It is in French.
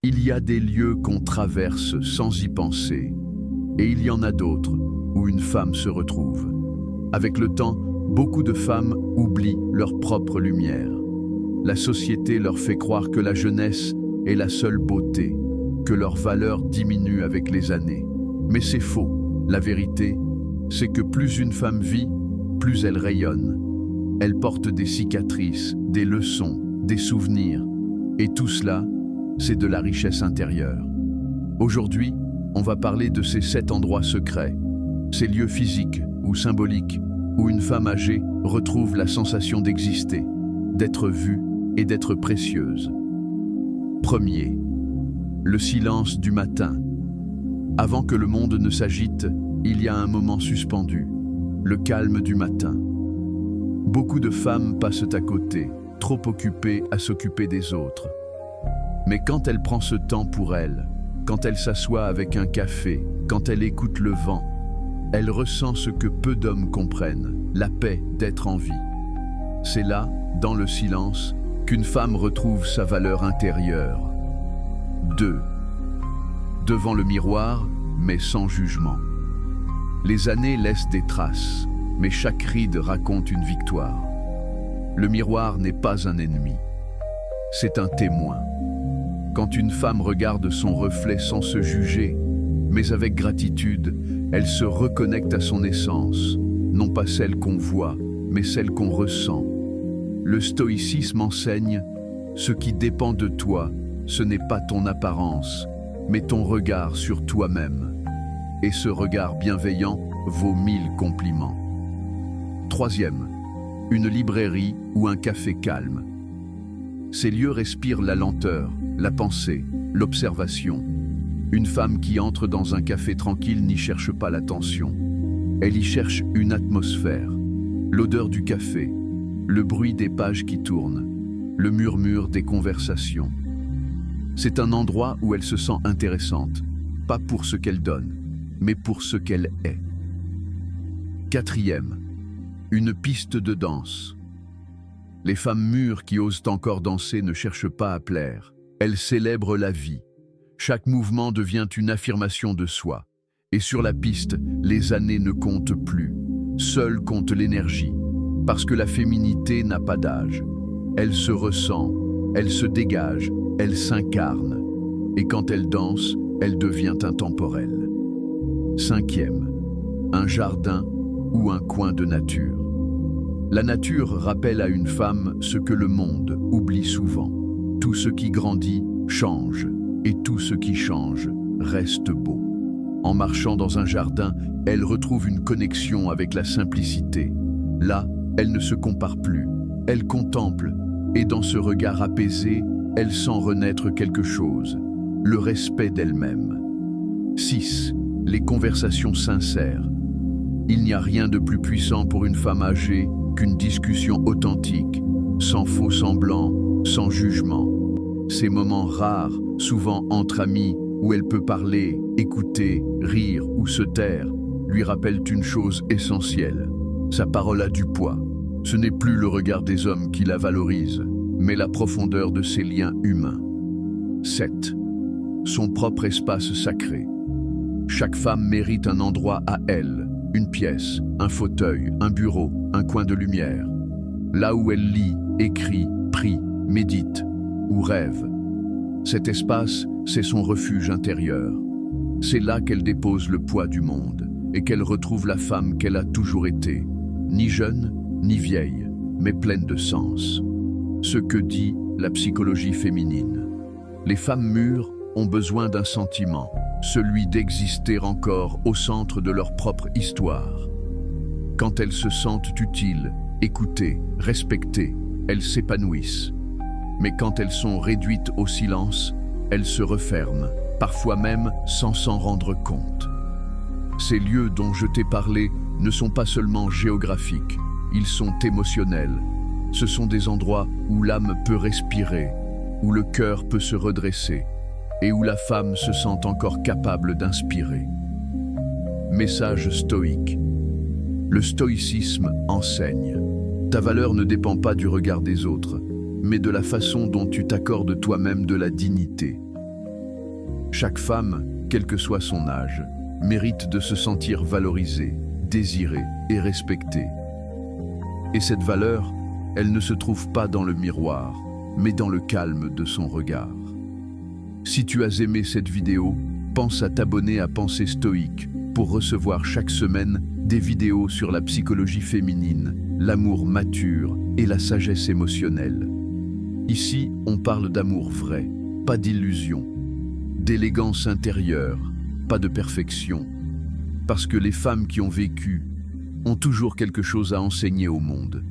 Il y a des lieux qu'on traverse sans y penser, et il y en a d'autres où une femme se retrouve. Avec le temps, beaucoup de femmes oublient leur propre lumière. La société leur fait croire que la jeunesse est la seule beauté, que leur valeur diminue avec les années. Mais c'est faux. La vérité, c'est que plus une femme vit, plus elle rayonne. Elle porte des cicatrices, des leçons, des souvenirs. Et tout cela, c'est de la richesse intérieure. Aujourd'hui, on va parler de ces 7 endroits secrets, ces lieux physiques ou symboliques où une femme âgée retrouve la sensation d'exister, d'être vue et d'être précieuse. Premier, le silence du matin. Avant que le monde ne s'agite, il y a un moment suspendu, le calme du matin. Beaucoup de femmes passent à côté, trop occupées à s'occuper des autres. Mais quand elle prend ce temps pour elle, quand elle s'assoit avec un café, quand elle écoute le vent, elle ressent ce que peu d'hommes comprennent, la paix d'être en vie. C'est là, dans le silence, qu'une femme retrouve sa valeur intérieure. 2. Devant le miroir, mais sans jugement. Les années laissent des traces, mais chaque ride raconte une victoire. Le miroir n'est pas un ennemi, c'est un témoin. Quand une femme regarde son reflet sans se juger, mais avec gratitude, elle se reconnecte à son essence, non pas celle qu'on voit, mais celle qu'on ressent. Le stoïcisme enseigne « Ce qui dépend de toi, ce n'est pas ton apparence, mais ton regard sur toi-même. » Et ce regard bienveillant vaut 1000 compliments. 3e, une librairie ou un café calme. Ces lieux respirent la lenteur, la pensée, l'observation. Une femme qui entre dans un café tranquille n'y cherche pas l'attention. Elle y cherche une atmosphère, l'odeur du café, le bruit des pages qui tournent, le murmure des conversations. C'est un endroit où elle se sent intéressante, pas pour ce qu'elle donne, mais pour ce qu'elle est. 4e, une piste de danse. Les femmes mûres qui osent encore danser ne cherchent pas à plaire. Elles célèbrent la vie. Chaque mouvement devient une affirmation de soi. Et sur la piste, les années ne comptent plus. Seule compte l'énergie. Parce que la féminité n'a pas d'âge. Elle se ressent, elle se dégage, elle s'incarne. Et quand elle danse, elle devient intemporelle. 5e, un jardin ou un coin de nature. La nature rappelle à une femme ce que le monde oublie souvent. Tout ce qui grandit change, et tout ce qui change reste beau. En marchant dans un jardin, elle retrouve une connexion avec la simplicité. Là, elle ne se compare plus, elle contemple, et dans ce regard apaisé, elle sent renaître quelque chose, le respect d'elle-même. 6. Les conversations sincères. Il n'y a rien de plus puissant pour une femme âgée qu'une discussion authentique, sans faux semblants, sans jugement. Ces moments rares, souvent entre amis, où elle peut parler, écouter, rire ou se taire, lui rappellent une chose essentielle. Sa parole a du poids. Ce n'est plus le regard des hommes qui la valorise, mais la profondeur de ses liens humains. 7. Son propre espace sacré. Chaque femme mérite un endroit à elle, une pièce, un fauteuil, un bureau, un coin de lumière. Là où elle lit, écrit, prie, médite ou rêve. Cet espace, c'est son refuge intérieur. C'est là qu'elle dépose le poids du monde et qu'elle retrouve la femme qu'elle a toujours été, ni jeune, ni vieille, mais pleine de sens. Ce que dit la psychologie féminine. Les femmes mûres ont besoin d'un sentiment, celui d'exister encore au centre de leur propre histoire. Quand elles se sentent utiles, écoutées, respectées, elles s'épanouissent. Mais quand elles sont réduites au silence, elles se referment, parfois même sans s'en rendre compte. Ces lieux dont je t'ai parlé ne sont pas seulement géographiques, ils sont émotionnels. Ce sont des endroits où l'âme peut respirer, où le cœur peut se redresser et où la femme se sent encore capable d'inspirer. Message stoïque. Le stoïcisme enseigne. Ta valeur ne dépend pas du regard des autres, mais de la façon dont tu t'accordes toi-même de la dignité. Chaque femme, quel que soit son âge, mérite de se sentir valorisée, désirée et respectée. Et cette valeur, elle ne se trouve pas dans le miroir, mais dans le calme de son regard. Si tu as aimé cette vidéo, pense à t'abonner à Pensée Stoïque pour recevoir chaque semaine des vidéos sur la psychologie féminine, l'amour mature et la sagesse émotionnelle. Ici, on parle d'amour vrai, pas d'illusion, d'élégance intérieure, pas de perfection, parce que les femmes qui ont vécu ont toujours quelque chose à enseigner au monde.